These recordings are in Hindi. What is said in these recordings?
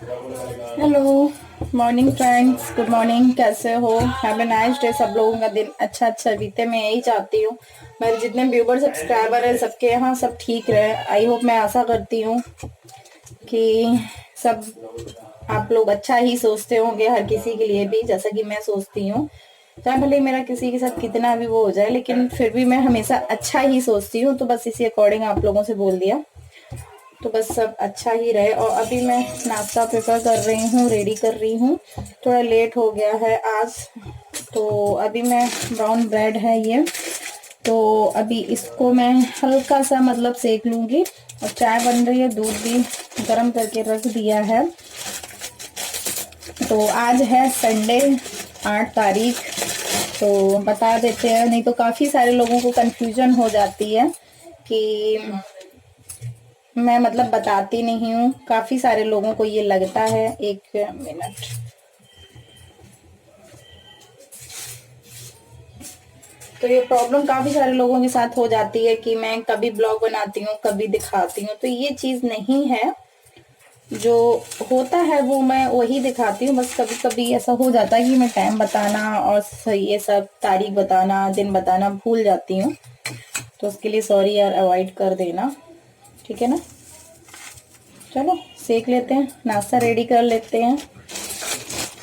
Hello, morning friends, good morning. कैसे हो? Have a nice day. सब लोगों का दिन अच्छा अच्छा बीते, मैं यही चाहती हूँ। मेरे जितने व्यूवर सब्सक्राइबर है सबके यहाँ सब ठीक रहे। आई होप, मैं आशा करती हूँ कि सब आप लोग अच्छा ही सोचते होंगे हर किसी के लिए भी, जैसा कि मैं सोचती हूँ। चाहे भले मेरा किसी के साथ कितना भी वो हो जाए, लेकिन फिर भी मैं हमेशा अच्छा ही सोचती हूँ। तो बस इसी अकॉर्डिंग आप लोगों से बोल दिया। तो बस सब अच्छा ही रहे। और अभी मैं नाश्ता प्रिपेयर कर रही हूँ, रेडी कर रही हूँ। थोड़ा लेट हो गया है आज। तो अभी मैं ब्राउन ब्रेड है ये, तो अभी इसको मैं हल्का सा मतलब सेक लूंगी। और चाय बन रही है, दूध भी गर्म करके रख दिया है। तो आज है संडे, 8 तारीख। तो बता देते हैं, नहीं तो काफी सारे लोगों को कंफ्यूजन हो जाती है कि मैं मतलब बताती नहीं हूँ। काफी सारे लोगों को ये लगता है। एक मिनट। तो ये प्रॉब्लम काफी सारे लोगों के साथ हो जाती है कि मैं कभी ब्लॉग बनाती हूँ, कभी दिखाती हूँ। तो ये चीज नहीं है। जो होता है वो मैं वही दिखाती हूँ। बस कभी कभी ऐसा हो जाता है कि मैं टाइम बताना और ये सब तारीख बताना, दिन बताना भूल जाती हूँ। तो उसके लिए सॉरी यार, अवॉइड कर देना, ठीक है ना। चलो सेक लेते हैं, नाश्ता रेडी कर लेते हैं।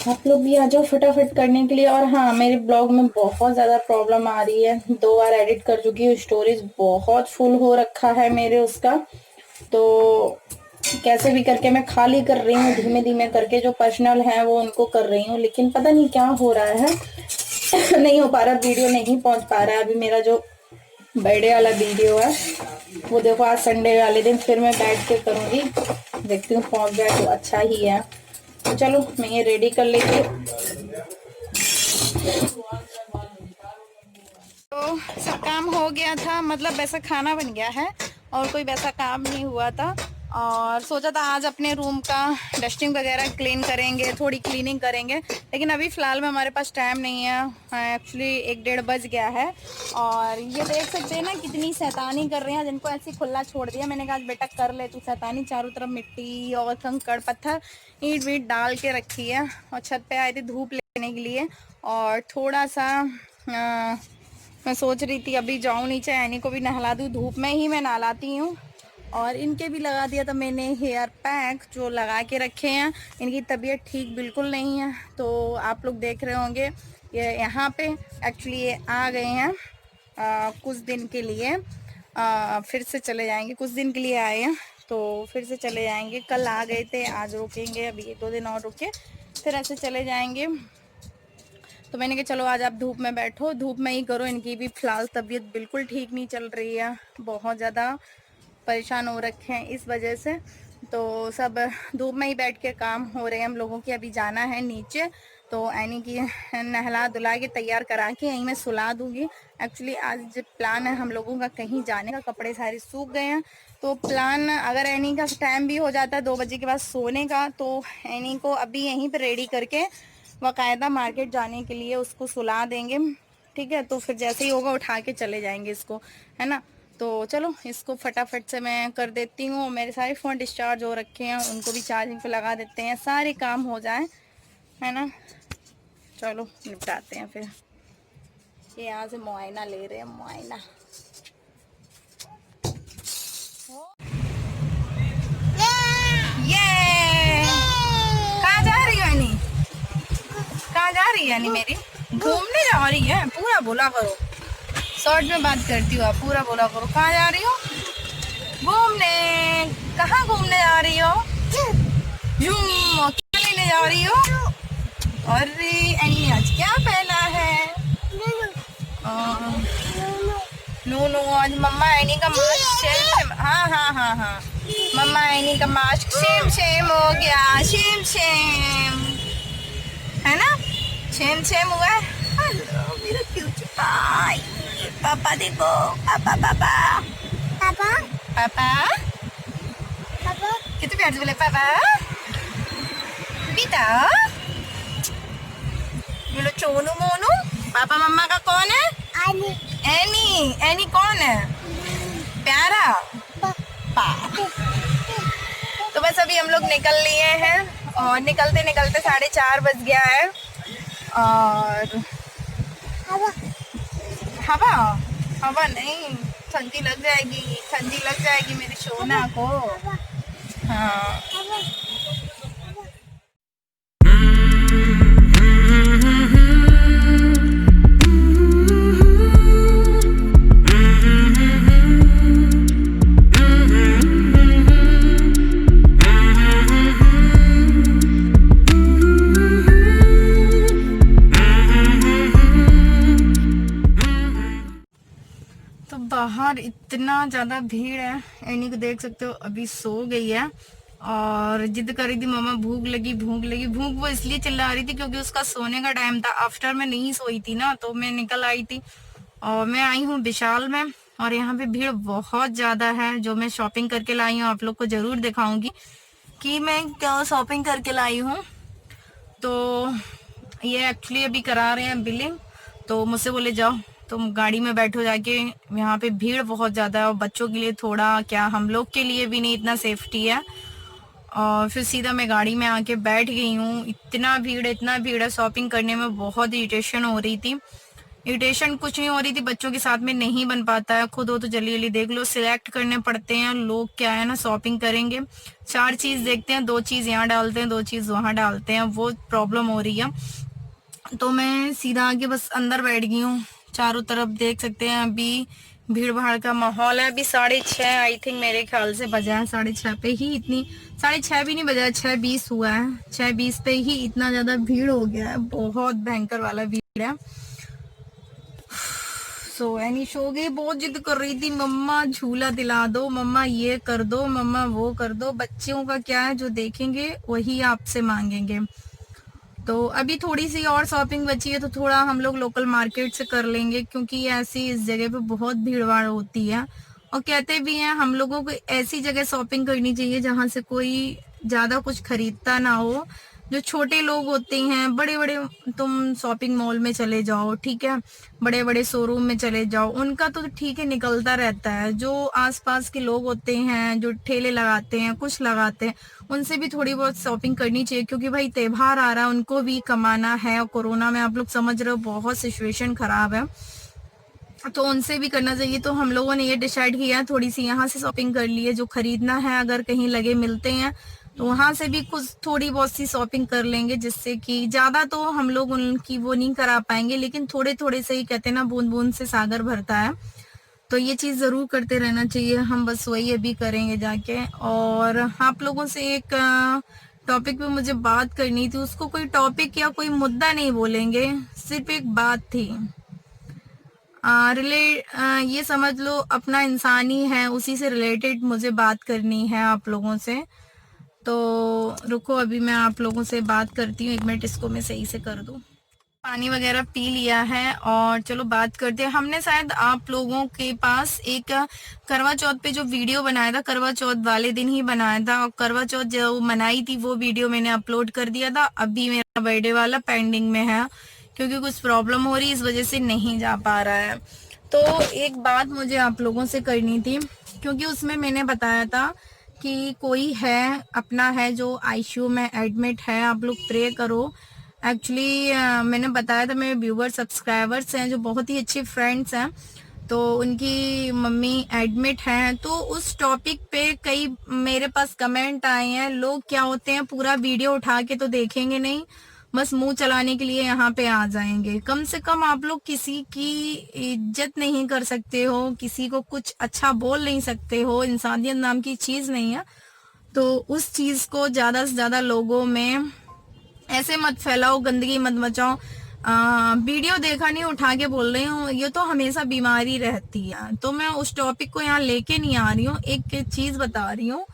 आप लोग भी आ जाओ फटाफट करने के लिए। और हाँ, मेरे ब्लॉग में बहुत ज़्यादा प्रॉब्लम आ रही है। 2 बार एडिट कर चुकी हूँ, स्टोरेज बहुत फुल हो रखा है मेरे उसका। तो कैसे भी करके मैं खाली कर रही हूँ, धीमे धीमे करके। जो पर्सनल है वो उनको कर रही हूँ, लेकिन पता नहीं क्या हो रहा है। नहीं हो पा रहा, वीडियो नहीं पहुंच पा रहा है। अभी मेरा जो बर्थडे वाला वीडियो है वो देखो, आज संडे वाले दिन फिर मैं बैठ के करूंगी। देखती हूँ पहुंच जाए तो अच्छा ही है। तो चलो मैं ये रेडी कर लेती हूँ। तो सब काम हो गया था, मतलब वैसा खाना बन गया है और कोई वैसा काम नहीं हुआ था। और सोचा था आज अपने रूम का डस्टिंग वगैरह क्लीन करेंगे, थोड़ी क्लीनिंग करेंगे। लेकिन अभी फ़िलहाल में हमारे पास टाइम नहीं है। एक्चुअली 1-1:30 बज गया है। और ये देख सकते हैं ना कितनी शैतानी कर रहे हैं। जिनको ऐसे खुला छोड़ दिया, मैंने कहा बेटा कर ले तू शैतानी। चारों तरफ मिट्टी और कंकड़ पत्थर ईंट वीट डाल के रखी है। और छत पे आए थे धूप लेने के लिए। और थोड़ा सा मैं सोच रही थी अभी जाऊं नीचे, ऐनी को भी नहला दूं। धूप में ही मैं नहलाती हूँ। और इनके भी लगा दिया था मैंने हेयर पैक जो लगा के रखे हैं। इनकी तबीयत ठीक बिल्कुल नहीं है। तो आप लोग देख रहे होंगे ये यहाँ पे एक्चुअली ये आ गए हैं कुछ दिन के लिए। फिर से चले जाएंगे, कुछ दिन के लिए आए हैं तो फिर से चले जाएंगे। कल आ गए थे, आज रुकेंगे, अभी 1-2 दिन और रुके फिर ऐसे चले जाएंगे। तो मैंने कहा चलो आज आप धूप में बैठो, धूप में ही करो। इनकी भी फिलहाल तबीयत बिल्कुल ठीक नहीं चल रही है, बहुत ज़्यादा परेशान हो रखे हैं इस वजह से। तो सब धूप में ही बैठ के काम हो रहे हैं हम लोगों के। अभी जाना है नीचे, तो ऐनी की नहला धुला के तैयार करा के यहीं मैं सुला दूंगी। एक्चुअली आज प्लान है हम लोगों का कहीं जाने का, कपड़े सारे सूख गए हैं। तो प्लान, अगर ऐनी का टाइम भी हो जाता है 2 बजे के बाद सोने का, तो ऐनी को अभी यहीं पर रेडी करके बाकायदा मार्केट जाने के लिए उसको सुला देंगे, ठीक है। तो फिर जैसे ही होगा उठा के चले जाएंगे इसको, है ना। तो चलो इसको फटाफट से मैं कर देती हूँ। मेरे सारे फ़ोन डिस्चार्ज हो रखे हैं, उनको भी चार्जिंग पे लगा देते हैं, सारे काम हो जाए, है ना। चलो निपटाते हैं फिर। ये यहाँ से मुआयना ले रहे हैं, मुआयना। ये कहाँ जा रही हो यानी? कहाँ जा रही है यानी? मेरी घूमने जा रही है, पूरा बोला करो। शॉर्ट में बात करती हूँ, आप पूरा बोला करो। कहाँ जा रही हो? घूमने। कहाँ घूमने जा रही हो? क्या लेने जा रही हो? अरे एनी ने आज क्या पहना है? नूनू। आज मम्मा एनी का मास्क सेम। हाँ हाँ हाँ हाँ, मम्मा एनी का मास्क सेम सेम हो गया, सेम सेम, है ना, सेम सेम हुआ है। हेलो मेरा क्यूटी पाई। पापा देखो, पापा पापा पापा पापा पापा कितने प्यार से बोले पापा बेटा। बोलो चोनू मोनू। पापा मम्मा का कौन है? एनी। एनी। एनी कौन है? प्यारा पा। तो बस अभी हम लोग निकल लिए हैं और निकलते निकलते 4:30 बज गया है। और हवा हवा नहीं, ठंडी लग जाएगी, ठंडी लग जाएगी मेरी सोना को। हाँ तो बाहर इतना ज़्यादा भीड़ है, एनी को देख सकते हो अभी सो गई है और जिद कर रही थी मम्मा भूख लगी भूख लगी। भूख वो इसलिए चिल्ला रही थी क्योंकि उसका सोने का टाइम था। आफ्टर मैं नहीं सोई थी ना, तो मैं निकल आई थी और मैं आई हूँ विशाल में। और यहाँ पे भीड़ बहुत ज़्यादा है। जो मैं शॉपिंग करके लाई हूँ आप लोग को ज़रूर दिखाऊंगी कि मैं क्या शॉपिंग करके लाई हूँ। तो ये एक्चुअली अभी करा रहे हैं बिलिंग, तो मुझसे बोले जाओ तुम गाड़ी में बैठो जाके, यहाँ पे भीड़ बहुत ज़्यादा है और बच्चों के लिए थोड़ा क्या हम लोग के लिए भी नहीं इतना सेफ्टी है। और फिर सीधा मैं गाड़ी में आके बैठ गई हूँ। इतना भीड़ है, शॉपिंग करने में बहुत इरिटेशन हो रही थी। इरिटेशन कुछ नहीं हो रही थी, बच्चों के साथ में नहीं बन पाता है। खुद हो तो जल्दी जल्दी देख लो, सिलेक्ट करने पड़ते हैं। लोग क्या है ना, शॉपिंग करेंगे 4 चीज देखते हैं, 2 चीज यहाँ डालते हैं, 2 चीज वहां डालते हैं, वो प्रॉब्लम हो रही है। तो मैं सीधा आके बस अंदर बैठ गई हूँ। चारों तरफ देख सकते हैं अभी भीड़ भाड़ का माहौल है। अभी 6:30 आई थिंक मेरे ख्याल से बजा है। 6:30 पे ही इतनी, 6:30 भी नहीं बजा, 6:20 हुआ है। 6:20 पे ही इतना ज्यादा भीड़ हो गया है, बहुत भयंकर वाला भीड़ है। सो एनी सो गई, बहुत जिद कर रही थी मम्मा झूला दिला दो, मम्मा ये कर दो, मम्मा वो कर दो। बच्चों का क्या है, जो देखेंगे वही आपसे मांगेंगे। तो अभी थोड़ी सी और शॉपिंग बची है, तो थोड़ा हम लोग लोकल मार्केट से कर लेंगे क्योंकि ऐसी इस जगह पे बहुत भीड़ भाड़ होती है। और कहते भी हैं हम लोगों को ऐसी जगह शॉपिंग करनी चाहिए जहां से कोई ज्यादा कुछ खरीदता ना हो। जो छोटे लोग होते हैं, बड़े बड़े, तुम शॉपिंग मॉल में चले जाओ, ठीक है, बड़े बड़े शोरूम में चले जाओ, उनका तो ठीक है निकलता रहता है। जो आसपास के लोग होते हैं, जो ठेले लगाते हैं, कुछ लगाते हैं, उनसे भी थोड़ी बहुत शॉपिंग करनी चाहिए क्योंकि भाई त्योहार आ रहा है, उनको भी कमाना है। और कोरोना में आप लोग समझ रहे हो बहुत सिचुएशन खराब है, तो उनसे भी करना चाहिए। तो हम लोगों ने ये डिसाइड किया, थोड़ी सी यहाँ से शॉपिंग कर ली है। जो खरीदना है, अगर कहीं लगे मिलते हैं तो वहां से भी कुछ थोड़ी बहुत सी शॉपिंग कर लेंगे, जिससे कि ज्यादा तो हम लोग उनकी वो नहीं करा पाएंगे, लेकिन थोड़े थोड़े से ही, कहते हैं ना, बूंद बूंद से सागर भरता है। तो ये चीज जरूर करते रहना चाहिए। हम बस वही अभी करेंगे जाके। और आप लोगों से एक टॉपिक पे मुझे बात करनी थी, उसको कोई टॉपिक या कोई मुद्दा नहीं बोलेंगे, सिर्फ एक बात थी। ये समझ लो अपना इंसान ही है, उसी से रिलेटेड मुझे बात करनी है आप लोगों से। तो रुको, अभी मैं आप लोगों से बात करती हूँ, 1 मिनट इसको मैं सही से कर दूँ। पानी वगैरह पी लिया है और चलो बात करते हैं। हमने शायद आप लोगों के पास एक करवा चौथ पे जो वीडियो बनाया था, करवा चौथ वाले दिन ही बनाया था, और करवा चौथ जो मनाई थी वो वीडियो मैंने अपलोड कर दिया था। अभी मेरा बर्थडे वाला पेंडिंग में है क्योंकि कुछ प्रॉब्लम हो रही है, इस वजह से नहीं जा पा रहा है। तो एक बात मुझे आप लोगों से करनी थी, क्योंकि उसमें मैंने बताया था कि कोई है अपना है जो आईसीयू में एडमिट है, आप लोग प्रे करो। एक्चुअली मैंने बताया था, मेरे व्यूवर सब्सक्राइबर्स हैं जो बहुत ही अच्छे फ्रेंड्स हैं, तो उनकी मम्मी एडमिट हैं। तो उस टॉपिक पे कई मेरे पास कमेंट आए हैं। लोग क्या होते हैं, पूरा वीडियो उठा के तो देखेंगे नहीं, बस मुंह चलाने के लिए यहाँ पे आ जाएंगे। कम से कम आप लोग किसी की इज्जत नहीं कर सकते हो, किसी को कुछ अच्छा बोल नहीं सकते हो, इंसानियत नाम की चीज नहीं है। तो उस चीज को ज्यादा से ज्यादा लोगों में ऐसे मत फैलाओ, गंदगी मत मचाओ। वीडियो देखा नहीं, उठा के बोल रही हूँ, ये तो हमेशा बीमारी रहती है। तो मैं उस टॉपिक को यहाँ लेके नहीं आ रही हूँ, एक चीज बता रही हूँ।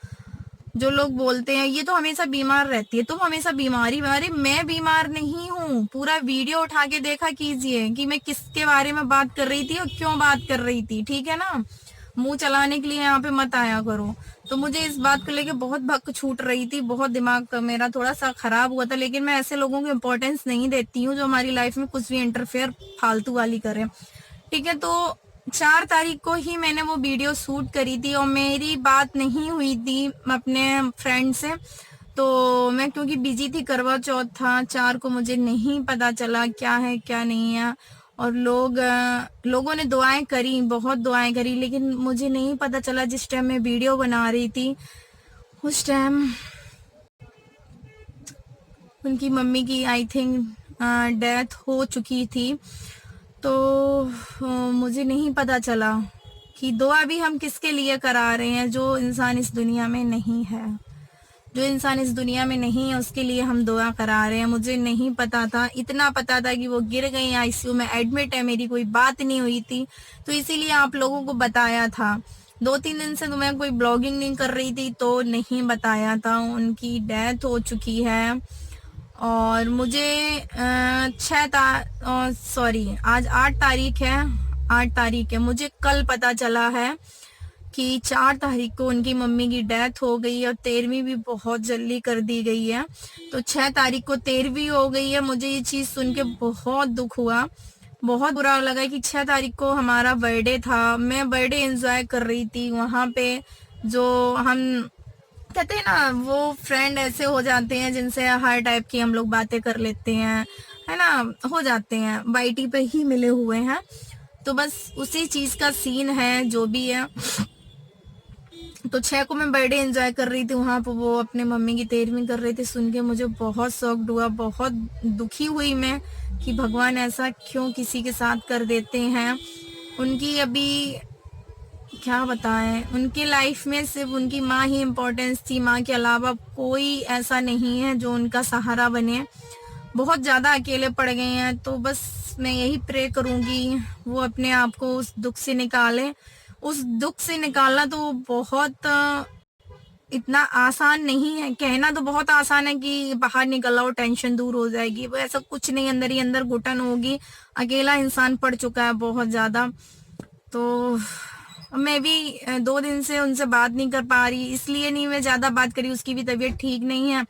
जो लोग बोलते हैं ये तो हमेशा बीमार रहती है, तुम हमेशा बीमारी, अरे मैं बीमार नहीं हूँ। पूरा वीडियो उठा के देखा कीजिए कि मैं किसके बारे में बात कर रही थी और क्यों बात कर रही थी, ठीक है ना। मुंह चलाने के लिए यहाँ पे मत आया करो। तो मुझे इस बात को लेके बहुत भक छूट रही थी, बहुत दिमाग मेरा थोड़ा सा खराब हुआ था, लेकिन मैं ऐसे लोगों को इम्पोर्टेंस नहीं देती हूँ जो हमारी लाइफ में कुछ भी इंटरफेयर फालतू वाली करे, ठीक है। तो 4 तारीख को ही मैंने वो वीडियो शूट करी थी और मेरी बात नहीं हुई थी अपने फ्रेंड से। तो मैं क्योंकि बिजी थी, करवा चौथ था 4 को, मुझे नहीं पता चला क्या है क्या नहीं है। और लोगों ने दुआएं करी, बहुत दुआएं करी, लेकिन मुझे नहीं पता चला। जिस टाइम मैं वीडियो बना रही थी उस टाइम उनकी मम्मी की आई थिंक डेथ हो चुकी थी। तो मुझे नहीं पता चला कि दुआ भी हम किसके लिए करा रहे हैं, जो इंसान इस दुनिया में नहीं है। जो इंसान इस दुनिया में नहीं है उसके लिए हम दुआ करा रहे हैं। मुझे नहीं पता था, इतना पता था कि वो गिर गई, आईसीयू में एडमिट है, मेरी कोई बात नहीं हुई थी, तो इसीलिए आप लोगों को बताया था। 2-3 दिन से तो मैं कोई ब्लॉगिंग नहीं कर रही थी, तो नहीं बताया था। उनकी डेथ हो चुकी है। और मुझे सॉरी, आज 8 तारीख है। 8 तारीख है, मुझे कल पता चला है कि 4 तारीख को उनकी मम्मी की डेथ हो गई है, और 13वीं भी बहुत जल्दी कर दी गई है। तो 6 तारीख को 13वीं हो गई है। मुझे ये चीज सुन के बहुत दुख हुआ, बहुत बुरा लगा कि 6 तारीख को हमारा बर्थडे था। मैं बर्थडे एंजॉय कर रही थी वहां पे। जो हम कहते हैं ना, वो फ्रेंड ऐसे हो जाते हैं जिनसे हर टाइप की हम लोग बातें कर लेते हैं, है ना, हो जाते हैं, वाईटी पे ही मिले हुए हैं। तो बस उसी चीज का सीन है, जो भी है। तो 6 को मैं बर्थडे एंजॉय कर रही थी वहां पर, वो अपने मम्मी की 13वीं कर रही थी। सुन के मुझे बहुत शॉक्ड हुआ, बहुत दुखी हुई मैं कि भगवान ऐसा क्यों किसी के साथ कर देते हैं। उनकी अभी क्या बताएं, उनके लाइफ में सिर्फ उनकी माँ ही इम्पोर्टेंस थी। माँ के अलावा कोई ऐसा नहीं है जो उनका सहारा बने। बहुत ज्यादा अकेले पड़ गए हैं। तो बस मैं यही प्रे करूंगी वो अपने आप को उस दुख से निकाले। उस दुख से निकालना तो बहुत इतना आसान नहीं है। कहना तो बहुत आसान है कि बाहर निकल आओ टेंशन दूर हो जाएगी, वो ऐसा कुछ नहीं, अंदर ही अंदर घुटन होगी। अकेला इंसान पड़ चुका है बहुत ज्यादा। तो मैं भी 2 दिन से उनसे बात नहीं कर पा रही, इसलिए नहीं मैं ज्यादा बात करी, उसकी भी तबीयत ठीक नहीं है।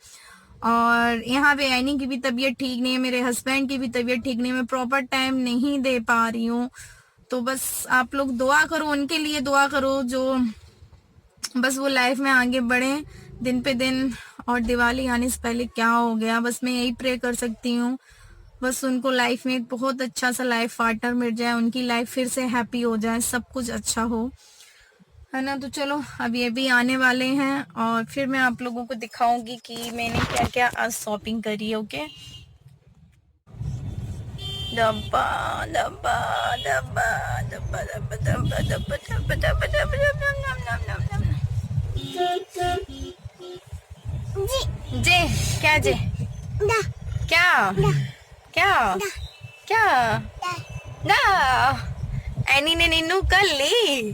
और यहाँ पे एनी की भी तबीयत ठीक नहीं है, मेरे हस्बैंड की भी तबीयत ठीक नहीं है। मैं प्रॉपर टाइम नहीं दे पा रही हूँ। तो बस आप लोग दुआ करो, उनके लिए दुआ करो, जो बस वो लाइफ में आगे बढ़े दिन पे दिन। और दिवाली आने से पहले क्या हो गया, बस मैं यही प्रे कर सकती हूँ। बस उनको लाइफ में एक बहुत अच्छा सा लाइफ पार्टनर मिल जाए, उनकी लाइफ फिर से हैप्पी हो जाए, सब कुछ अच्छा हो, है ना। तो चलो, अब ये भी आने वाले हैं और फिर मैं आप लोगों को दिखाऊंगी कि मैंने क्या क्या आज शॉपिंग करी है। ओके, डब्बा डब्बा डब्बा डब्बा डब्बा डब्बा डब्बा डब्बा डब्बा डब्बा। जे क्या जे क्या क्या क्या ना, एनी ने नीनू कर ली,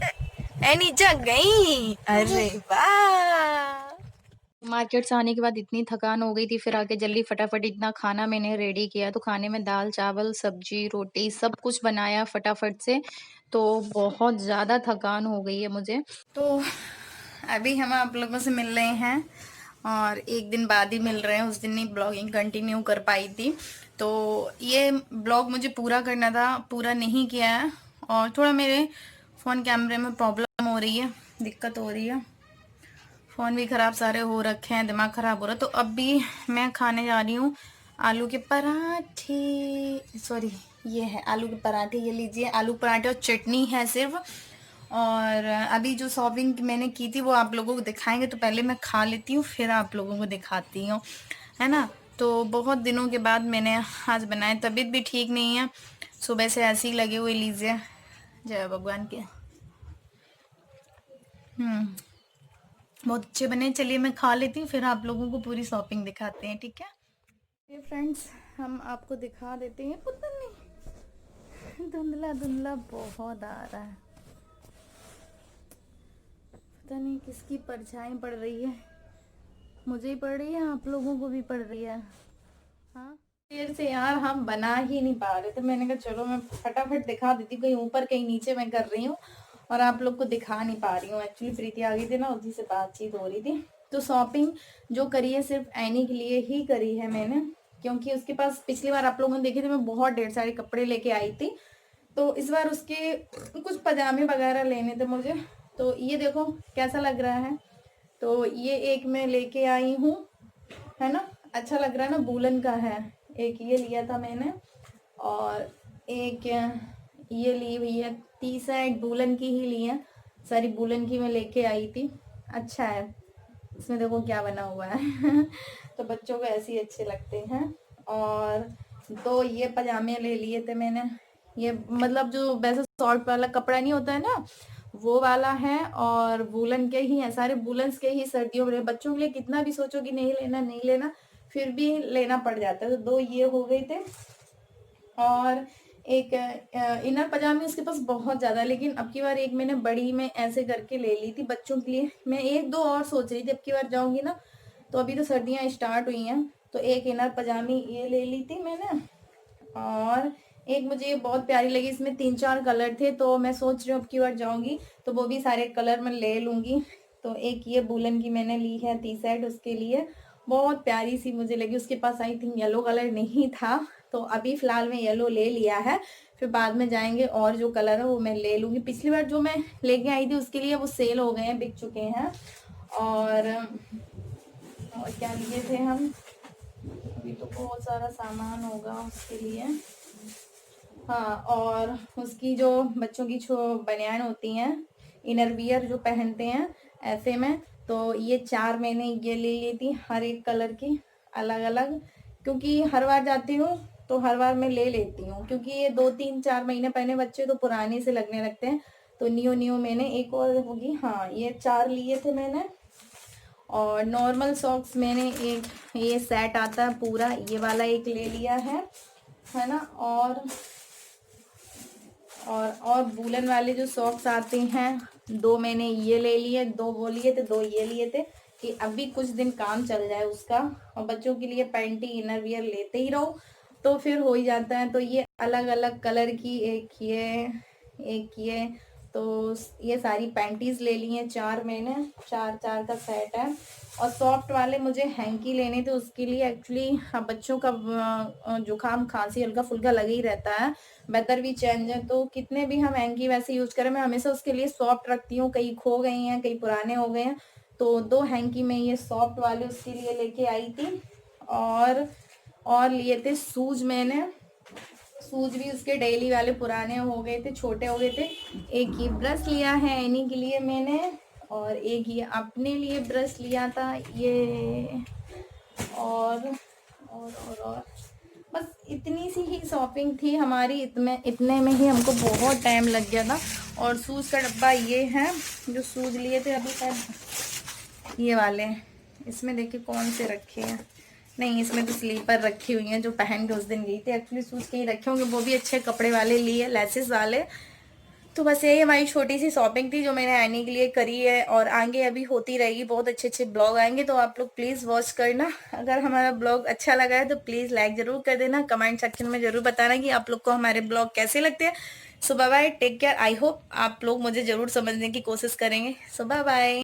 एनी जग गई, अरे वाह। मार्केट से आने के बाद इतनी थकान हो गई थी, फिर आके जल्दी फटाफट इतना खाना मैंने रेडी किया। तो खाने में दाल चावल सब्जी रोटी सब कुछ बनाया फटाफट से। तो बहुत ज़्यादा थकान हो गई है मुझे। तो अभी हम आप लोगों से मिल रहे हैं, और एक दिन बाद ही मिल रहे हैं। उस दिन नहीं ब्लॉगिंग कंटिन्यू कर पाई थी, तो ये ब्लॉग मुझे पूरा करना था, पूरा नहीं किया है। और थोड़ा मेरे फ़ोन कैमरे में प्रॉब्लम हो रही है, दिक्कत हो रही है, फ़ोन भी ख़राब सारे हो रखे हैं, दिमाग ख़राब हो रहा है। तो अब भी मैं खाने जा रही हूँ आलू के पराठे, सॉरी ये है आलू के पराठे, ये लीजिए आलू पराठे और चटनी है सिर्फ। और अभी जो शॉपिंग मैंने की थी वो आप लोगों को दिखाएंगे, तो पहले मैं खा लेती हूँ फिर आप लोगों को दिखाती हूँ, है ना। तो बहुत दिनों के बाद मैंने आज बनाए, तबीयत भी ठीक नहीं है, सुबह से ऐसे ही लगे हुए। लीजिए, जय भगवान के। बहुत अच्छे बने। चलिए मैं खा लेती हूँ, फिर आप लोगों को पूरी शॉपिंग दिखाते हैं, ठीक है। ये फ्रेंड्स, हम आपको दिखा देते हैं। पता नहीं, धुंधला धुंधला बहुत आ रहा है, पता नहीं किसकी परछाई पड़ रही है, मुझे ही पड़ रही है, आप लोगों को भी पड़ रही है। हाँ, देर से यार हम बना ही नहीं पा रहे थे, मैंने कहा चलो मैं फटाफट दिखा देती हूँ, कहीं ऊपर कहीं नीचे मैं कर रही हूँ और आप लोग को दिखा नहीं पा रही हूँ। एक्चुअली प्रीति आ गई थी ना, उसी से बातचीत हो रही थी। तो शॉपिंग जो करी है सिर्फ एनी के लिए ही करी है मैंने, क्योंकि उसके पास पिछली बार आप लोगों ने देखे थे मैं बहुत ढेर सारे कपड़े लेके आई थी। तो इस बार उसके कुछ पजामे वगैरह लेने थे मुझे। तो ये देखो कैसा लग रहा है। तो ये एक मैं लेके आई हूँ, है ना, अच्छा लग रहा है ना, वूलन का है। एक ये लिया था मैंने, और एक ये ली हुई है, टी शर्ट वूलन की ही ली है, सारी वूलन की मैं लेके आई थी। अच्छा है, इसमें देखो क्या बना हुआ है तो बच्चों को ऐसे ही अच्छे लगते हैं। और दो ये पजामे ले लिए थे मैंने, ये मतलब जो वैसे शॉर्ट वाला कपड़ा नहीं होता है ना, वो वाला है, और वूलन के ही है, सारे वूलन्स के ही सर्दियों में। बच्चों के लिए कितना भी सोचो कि नहीं लेना नहीं लेना, फिर भी लेना पड़ जाता है। तो दो ये हो गए थे, और एक इनर पजामे उसके पास बहुत ज़्यादा, लेकिन अब की बार एक मैंने बड़ी में ऐसे करके ले ली थी बच्चों के लिए। मैं एक दो और सोच रही थी, अब की बार जाऊंगी ना, तो अभी तो सर्दियां स्टार्ट हुई हैं, तो एक इनर पजामी ये ले ली थी मैंने। और एक मुझे ये बहुत प्यारी लगी, इसमें 3-4 कलर थे, तो मैं सोच रही हूँ अब की बार जाऊंगी तो वो भी सारे कलर मैं ले लूंगी। तो एक ये वूलन की मैंने ली है टी शर्ट, उसके लिए बहुत प्यारी सी मुझे लगी। उसके पास आई थिंक येलो कलर नहीं था, तो अभी फिलहाल मैं येलो ले लिया है, फिर बाद में जाएंगे और जो कलर है वो मैं ले लूंगी। पिछली बार जो मैं लेके आई थी उसके लिए वो सेल हो गए हैं, बिक चुके हैं। और क्या लिए थे हम, अभी तो बहुत सारा सामान होगा उसके लिए। हाँ, और उसकी जो बच्चों की जो बनियान होती हैं, इनर वियर जो पहनते हैं ऐसे में, तो ये 4 मैंने ये ले ली थी, हर एक कलर की अलग अलग, क्योंकि हर बार जाती हूँ तो हर बार मैं ले लेती हूँ, क्योंकि ये 2-3-4 महीने पहने बच्चे तो पुराने से लगने लगते हैं। तो न्यू न्यू मैंने एक और होगी, हाँ ये 4 लिए थे मैंने। और नॉर्मल सॉक्स मैंने एक, ये सेट आता है पूरा, ये वाला एक ले लिया है ना। और वूलन वाले जो सॉक्स आते हैं, 2 मैंने ये ले लिए, 2 वो लिए थे, 2 ये लिए थे, कि अभी कुछ दिन काम चल जाए उसका। और बच्चों के लिए पैंटी इनर वियर लेते ही रहो तो फिर हो ही जाता है। तो ये अलग अलग कलर की, एक ये, तो ये सारी पैंटीज ले ली हैं 4 मैंने, 4-4 का सेट है। और सॉफ्ट वाले मुझे हैंकी लेने थे, उसके लिए एक्चुअली बच्चों का जुकाम खांसी हल्का फुल्का लगा ही रहता है, वेदर भी चेंज है, तो कितने भी हम हैंकी वैसे यूज करें, मैं हमेशा उसके लिए सॉफ्ट रखती हूँ। कई खो गई हैं, कई पुराने हो गए हैं, तो 2 हैंकी में ये सॉफ्ट वाले उसके लिए लेके आई थी। और लिए थे शूज मैंने, शूज भी उसके डेली वाले पुराने हो गए थे, छोटे हो गए थे। एक ये ब्रश लिया है एनी के लिए मैंने, और एक ये अपने लिए ब्रश लिया था ये। और बस इतनी सी ही शॉपिंग थी हमारी, इतने में ही हमको बहुत टाइम लग गया था। और शूज़ का डब्बा ये है, जो शूज़ लिए थे अभी शायद ये वाले, इसमें देखिए कौन से रखे हैं, नहीं इसमें तो स्लीपर रखी हुई हैं जो पहन के उस दिन गई थी। एक्चुअली शूज़ कहीं रखे होंगे, वो भी अच्छे कपड़े वाले लिए, लेसेस वाले। तो बस यही हमारी छोटी सी शॉपिंग थी जो मैंने आने के लिए करी है, और आगे अभी होती रहेगी, बहुत अच्छे अच्छे ब्लॉग आएंगे, तो आप लोग प्लीज़ वॉच करना। अगर हमारा ब्लॉग अच्छा लगा है तो प्लीज़ लाइक ज़रूर कर देना, कमेंट सेक्शन में ज़रूर बताना कि आप लोग को हमारे ब्लॉग कैसे लगते हैं। So bye bye, take care. I hope आप लोग मुझे ज़रूर समझने की कोशिश करेंगे। So bye bye.